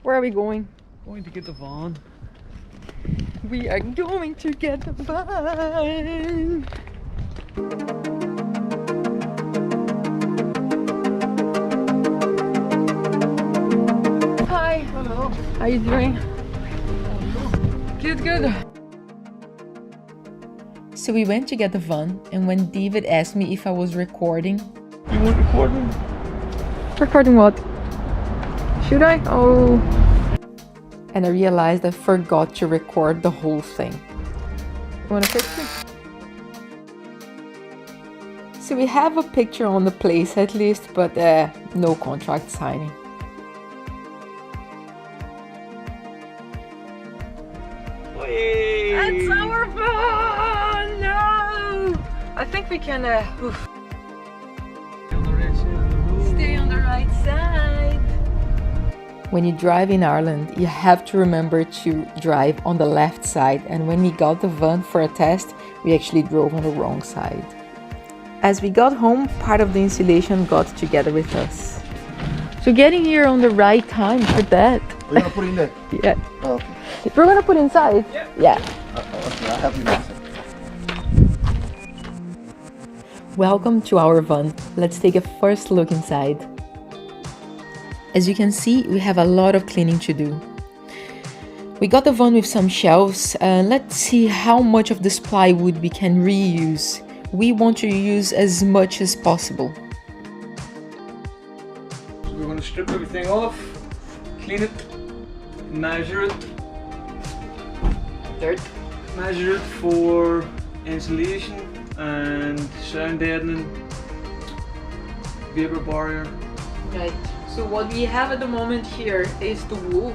Where are we going? Going to get the van. We are going to get the van. Hi. Hello. How you doing? Good, good. So we went to get the van, and when David asked me if I was recording. You weren't recording? Recording what? Should I? Oh. And I realized I forgot to record the whole thing. You want a picture? So we have a picture on the place at least, but no contract signing. Hey. It's our van! No! I think we can stay on the right side. When you drive in Ireland, you have to remember to drive on the left side, and when we got the van for a test, we actually drove on the wrong side. As we got home, part of the insulation got together with us. So getting here on the right time for that. We're gonna put it in there? Yeah. Oh, okay. We're gonna put inside? Yeah. Yeah. Okay, I'll help you with it. Welcome to our van. Let's take a first look inside. As you can see, we have a lot of cleaning to do. We got the van with some shelves. Let's see how much of this plywood we can reuse. We want to use as much as possible. So we're going to strip everything off, clean it, measure it. Dirt. Measure it for insulation and sound deadening, vapor barrier. Right. So what we have at the moment here is the wool,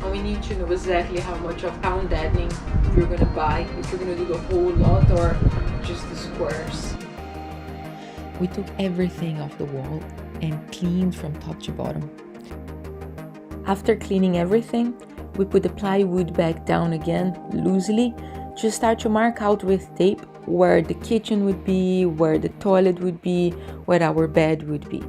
and we need to know exactly how much of sound deadening you're gonna buy, if you're gonna do the whole lot or just the squares. We took everything off the wall and cleaned from top to bottom. After cleaning everything, we put the plywood back down again loosely to start to mark out with tape where the kitchen would be, where the toilet would be, where our bed would be.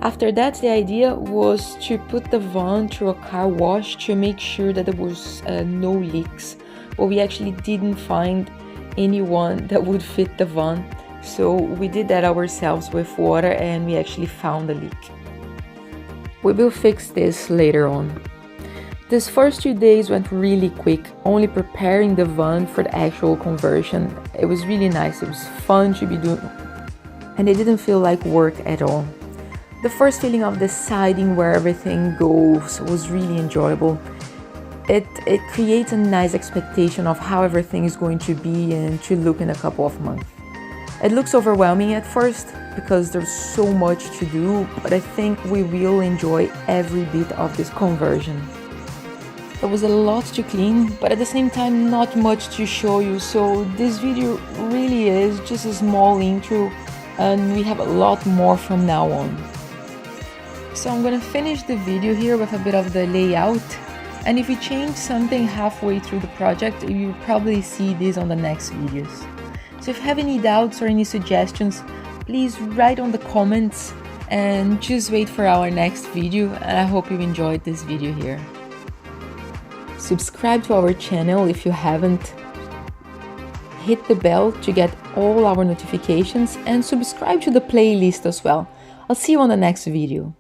After that, the idea was to put the van through a car wash to make sure that there was no leaks. But we actually didn't find anyone that would fit the van, so we did that ourselves with water, and we actually found a leak. We will fix this later on. These first 2 days went really quick, only preparing the van for the actual conversion. It was really nice, it was fun to be doing, and it didn't feel like work at all. The first feeling of deciding where everything goes was really enjoyable. It creates a nice expectation of how everything is going to be and to look in a couple of months. It looks overwhelming at first because there's so much to do, but I think we will enjoy every bit of this conversion. There was a lot to clean, but at the same time not much to show you, so this video really is just a small intro, and we have a lot more from now on. So I'm gonna finish the video here with a bit of the layout, and if you change something halfway through the project, you'll probably see this on the next videos. So if you have any doubts or any suggestions, please write on the comments and just wait for our next video, and I hope you enjoyed this video here. Subscribe to our channel if you haven't. Hit the bell to get all our notifications, and subscribe to the playlist as well. I'll see you on the next video.